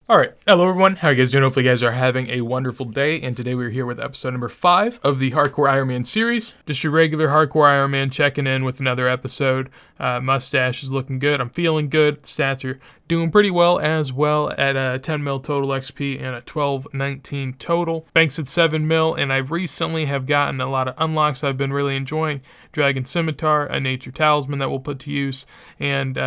Alright, hello everyone, how are you guys doing? Hopefully you guys are having a wonderful day, and today we're here with episode number 5 of the Hardcore Ironman series. Just your regular Hardcore Ironman checking in with another episode. Mustache is looking good, I'm feeling good, stats are doing pretty well at a 10 mil total XP and a 1219 total. Banks at 7 mil, and I recently have gotten a lot of unlocks I've been really enjoying. Dragon Scimitar, a Nature Talisman that we'll put to use, and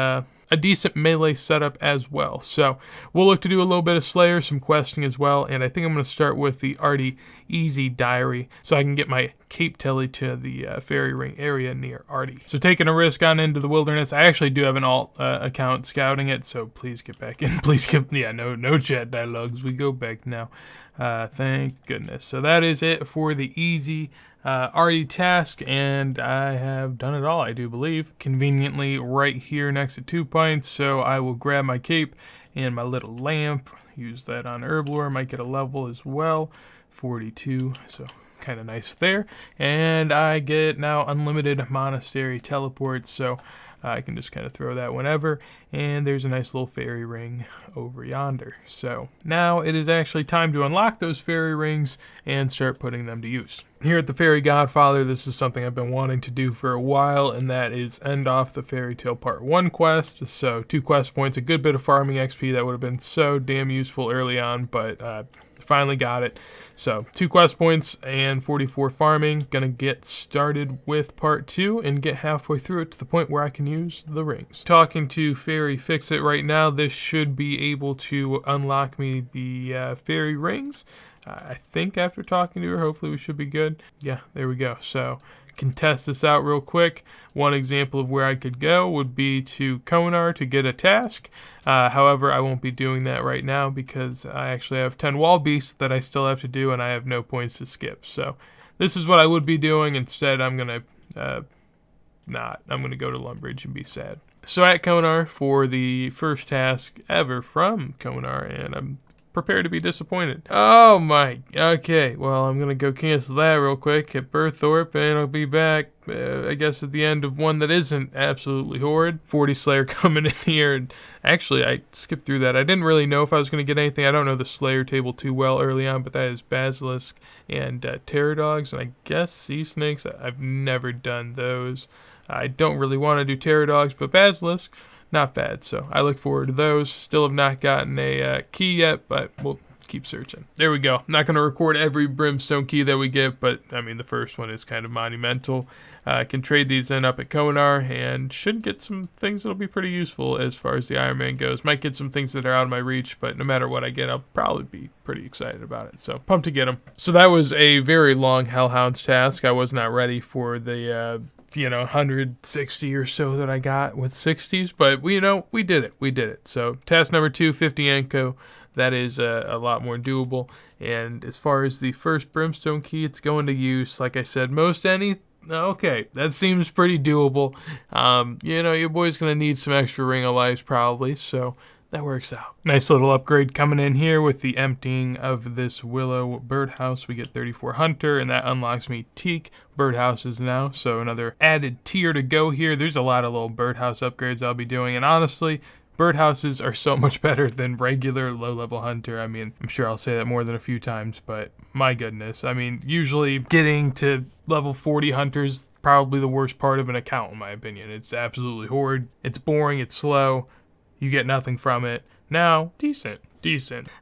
a decent melee setup as well. So we'll look to do a little bit of Slayer, some questing as well, and I think I'm going to start with the Artie Easy Diary so I can get my Cape Telly to the Fairy Ring area near Artie. So taking a risk on into the wilderness. I actually do have an alt account scouting it, so please get back in. Please get, no chat dialogues. We go back now. Thank goodness. So that is it for the Easy Artie task, and I have done it all, I do believe. Conveniently right here next to 2 pints, so I will grab my cape and my little lamp, use that on Herblore, might get a level as well, 42, so kind of nice there. And I get now unlimited monastery teleports, so I can just kind of throw that whenever, and there's a nice little fairy ring over yonder. So now it is actually time to unlock those fairy rings and start putting them to use. Here at the Fairy Godfather, this is something I've been wanting to do for a while, and that is end off the Fairy Tale Part 1 quest. So 2 quest points, a good bit of farming XP that would have been so damn useful early on, but finally got it. So 2 quest points and 44 farming. Gonna get started with part 2 and get halfway through it to the point where I can use the rings. Talking to Fairy Fix It right now, this should be able to unlock me the fairy rings. I think after talking to her, hopefully we should be good. Yeah, there we go. So can test this out real quick. One example of where I could go would be to Konar to get a task. However, I won't be doing that right now because I actually have 10 wall beasts that I still have to do, and I have no points to skip. So this is what I would be doing. Instead, I'm going to I'm going to go to Lumbridge and be sad. So at Konar for the first task ever from Konar, and I'm prepared to be disappointed. Oh my, okay, well I'm gonna go cancel that real quick at Berthorpe, and I'll be back, I guess at the end of one that isn't absolutely horrid. 40 Slayer coming in here, and actually I skipped through that. I didn't really know if I was gonna get anything. I don't know the Slayer table too well early on, but that is Basilisk and Pterodogs, and I guess Sea Snakes. I've never done those. I don't really want to do Pterodogs, but Basilisk, not bad, so I look forward to those. Still have not gotten a key yet, but we'll keep searching. There we go. Not going to record every brimstone key that we get, but I mean the first one is kind of monumental. I can trade these in up at Konar and should get some things that'll be pretty useful as far as the Ironman goes. Might get some things that are out of my reach, but no matter what I get, I'll probably be pretty excited about it. So pumped to get them. So that was a very long Hellhounds task. I was not ready for the 160 or so that I got with 60s, but we did it. So task number 2, 50 Anko, that is a lot more doable. And as far as the first brimstone key, it's going to use, like I said, okay, that seems pretty doable. Your boy's gonna need some extra ring of lives probably, so that works out. Nice little upgrade coming in here with the emptying of this Willow Birdhouse. We get 34 Hunter, and that unlocks me Teak Birdhouses now. So another added tier to go here. There's a lot of little birdhouse upgrades I'll be doing, and honestly, birdhouses are so much better than regular low-level Hunter. I mean, I'm sure I'll say that more than a few times, but my goodness. I mean, usually getting to level 40 Hunters probably the worst part of an account, in my opinion. It's absolutely horrid. It's boring. It's slow. You get nothing from it. Now, decent.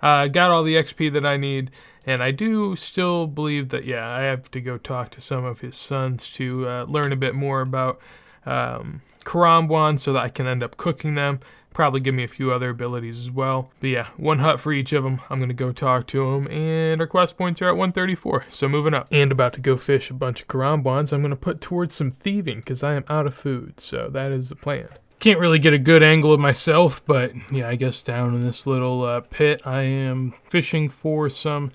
Got all the XP that I need, and I do still believe that, I have to go talk to some of his sons to learn a bit more about Karambwan so that I can end up cooking them. Probably give me a few other abilities as well. But yeah, 1 hut for each of them. I'm going to go talk to them, and our quest points are at 134, so moving up. And about to go fish a bunch of Karambwans. I'm going to put towards some thieving because I am out of food, so that is the plan. Can't really get a good angle of myself, but yeah, I guess down in this little pit, I am fishing for some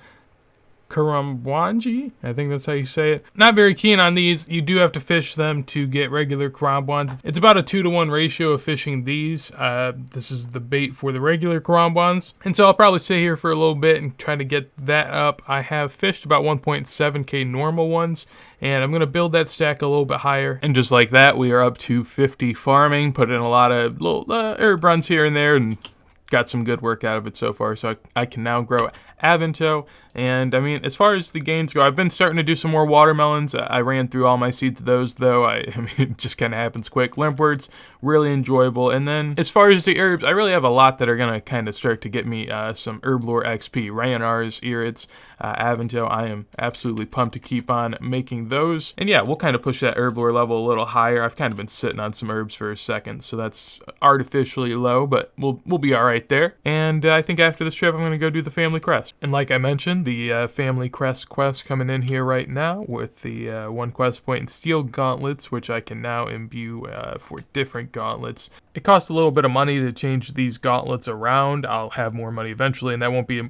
Karambwanji. I think that's how you say it. Not very keen on these. You do have to fish them to get regular Karambwans. It's about a 2-to-1 ratio of fishing these. This is the bait for the regular Karambwans. And so I'll probably stay here for a little bit and try to get that up. I have fished about 1.7k normal ones, and I'm going to build that stack a little bit higher. And just like that, we are up to 50 farming. Put in a lot of little herb runs here and there, and got some good work out of it so far. So I can now grow Avento. And I mean, as far as the gains go, I've been starting to do some more watermelons. I ran through all my seeds of those, though. I mean, it just kind of happens quick. Limpworts, really enjoyable. And then as far as the herbs, I really have a lot that are going to kind of start to get me some Herblore XP. Rayanars, Irids, Avento. I am absolutely pumped to keep on making those. And yeah, we'll kind of push that Herblore level a little higher. I've kind of been sitting on some herbs for a second, so that's artificially low, but we'll be all right there. And I think after this trip, I'm going to go do the family crest. And like I mentioned, the family crest quest coming in here right now with the 1 quest point and steel gauntlets, which I can now imbue for different gauntlets. It costs a little bit of money to change these gauntlets around. I'll have more money eventually, and that won't be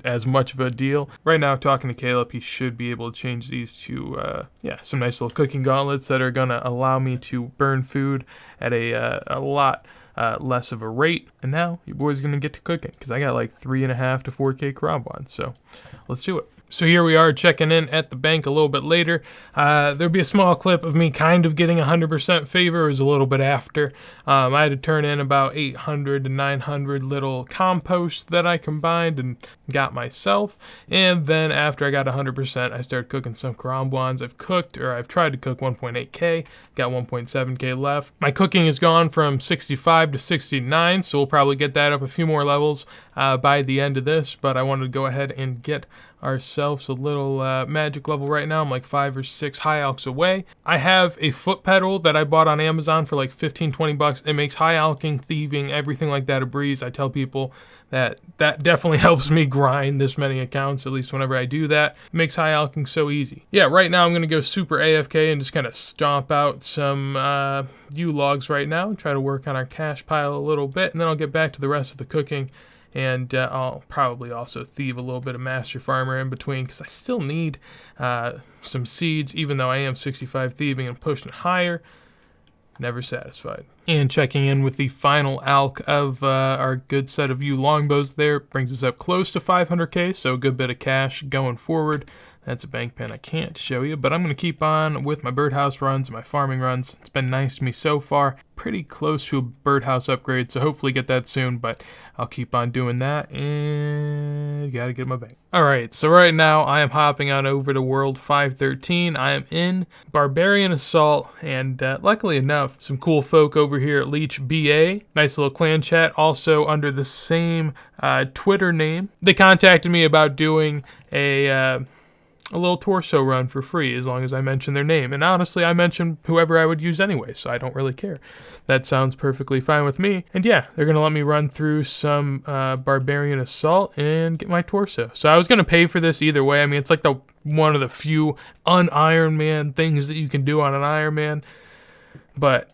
as much of a deal. Right now, talking to Caleb, he should be able to change these to, some nice little cooking gauntlets that are going to allow me to burn food at a lot less of a rate. And now your boy's going to get to cooking because I got like 3.5 to 4K Kromban. So let's do it. So here we are checking in at the bank a little bit later. There'll be a small clip of me kind of getting 100% favor. It was a little bit after. I had to turn in about 800 to 900 little compost that I combined and got myself. And then after I got 100%, I started cooking some Krombuans. I've tried to cook 1.8K, got 1.7K left. My cooking has gone from 65 to 69, so we'll probably get that up a few more levels by the end of this. But I wanted to go ahead and get ourselves a little magic level right now. I'm like 5 or 6 high alks away. I have a foot pedal that I bought on Amazon for like 15-20 bucks. It makes high alking, thieving, everything like that a breeze. I tell people that definitely helps me grind this many accounts, at least whenever I do that. It makes high alking so easy. Yeah, right now I'm going to go super AFK and just kind of stomp out some U-logs right now and try to work on our cash pile a little bit, and then I'll get back to the rest of the cooking. And I'll probably also thieve a little bit of Master Farmer in between because I still need some seeds, even though I am 65 thieving and pushing higher. Never satisfied. And checking in with the final alk of our good set of longbows there. Brings us up close to 500K, so a good bit of cash going forward. That's a bank pen I can't show you, but I'm going to keep on with my birdhouse runs, my farming runs. It's been nice to me so far. Pretty close to a birdhouse upgrade, so hopefully get that soon, but I'll keep on doing that, and gotta get my bank. Alright, so right now I am hopping on over to World 513. I am in Barbarian Assault, and luckily enough, some cool folk over here at Leech BA. Nice little clan chat, also under the same Twitter name. They contacted me about doing a little torso run for free as long as I mention their name. And honestly, I mention whoever I would use anyway, so I don't really care. That sounds perfectly fine with me. And yeah, they're going to let me run through some Barbarian Assault and get my torso. So I was going to pay for this either way. I mean, it's like one of the few un-Ironman things that you can do on an Ironman. But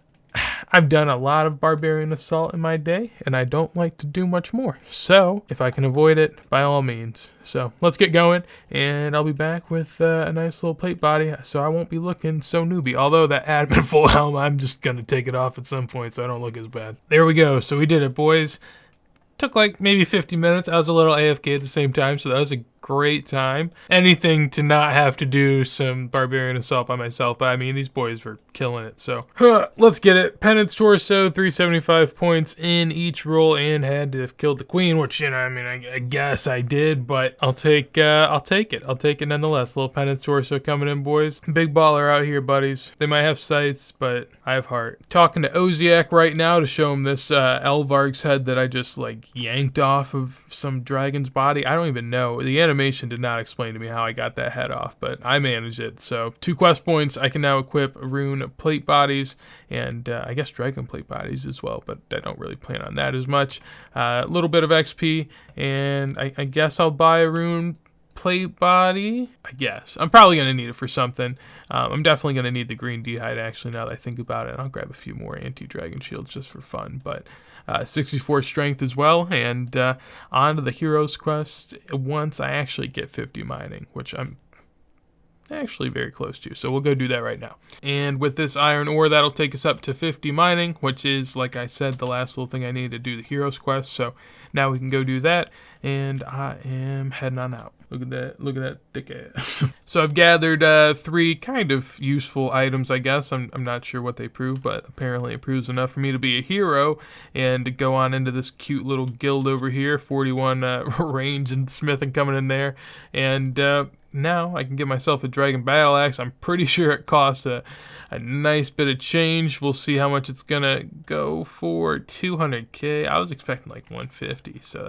I've done a lot of Barbarian Assault in my day, and I don't like to do much more. So, if I can avoid it, by all means. So, let's get going, and I'll be back with a nice little plate body, so I won't be looking so newbie. Although that admin full helm, I'm just going to take it off at some point so I don't look as bad. There we go. So, we did it, boys. Took like maybe 50 minutes. I was a little AFK at the same time, so that was a great time. Anything to not have to do some Barbarian Assault by myself, but I mean, these boys were killing it, so. Let's get it. Penance Torso, 375 points in each roll, and had to have killed the queen, which, I mean, I guess I did, but I'll take it. I'll take it nonetheless. Little Penance Torso coming in, boys. Big baller out here, buddies. They might have sights, but I have heart. Talking to Oziak right now to show him this Elvarg's head that I just, like, yanked off of some dragon's body. I don't even know. The animation did not explain to me how I got that head off, but I managed it. So 2 quest points. I can now equip rune plate bodies and I guess dragon plate bodies as well, but I don't really plan on that as much. A little bit of XP, and I guess I'll buy a rune plate body. I guess I'm probably gonna need it for something. I'm definitely gonna need the green d'hide actually, now that I think about it. And I'll grab a few more anti-dragon shields just for fun, but 64 strength as well, and on to the hero's quest once I actually get 50 mining, which I'm actually very close to. So we'll go do that right now. And with this iron ore, that'll take us up to 50 mining, which is, like I said, the last little thing I need to do the heroes quest. So now we can go do that, and I am heading on out. Look at that thick ass. So I've gathered 3 kind of useful items, I guess. I'm not sure what they prove, but apparently it proves enough for me to be a hero and to go on into this cute little guild over here. 41 range and smithing coming in there, and now I can get myself a dragon battle axe. I'm pretty sure it costs a nice bit of change. We'll see how much it's gonna go for. 200k. I was expecting like 150, so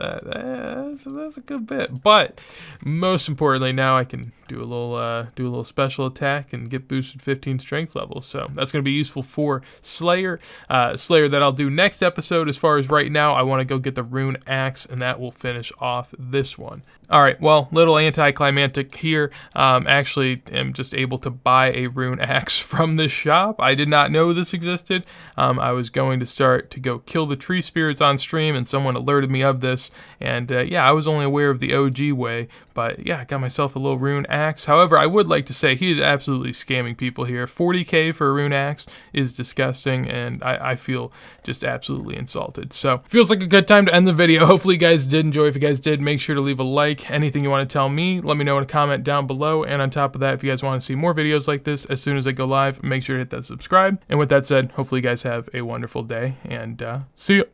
that's a good bit. But most importantly, now I can do a little special attack and get boosted 15 strength levels. So that's gonna be useful for Slayer. Slayer that I'll do next episode. As far as right now, I want to go get the rune axe, and that will finish off this one. All right, well, little anticlimactic here. Actually, am just able to buy a rune axe from this shop. I did not know this existed. I was going to start to go kill the tree spirits on stream, and someone alerted me of this. And yeah, I was only aware of the OG way, but yeah, I got myself a little rune axe. However, I would like to say he is absolutely scamming people here. 40k for a rune axe is disgusting, and I feel just absolutely insulted. So feels like a good time to end the video. Hopefully you guys did enjoy. If you guys did, make sure to leave a like. Anything you want to tell me, let me know in a comment down below. And on top of that, if you guys want to see more videos like this as soon as I go live, make sure to hit that subscribe. And with that said, hopefully you guys have a wonderful day, and see you.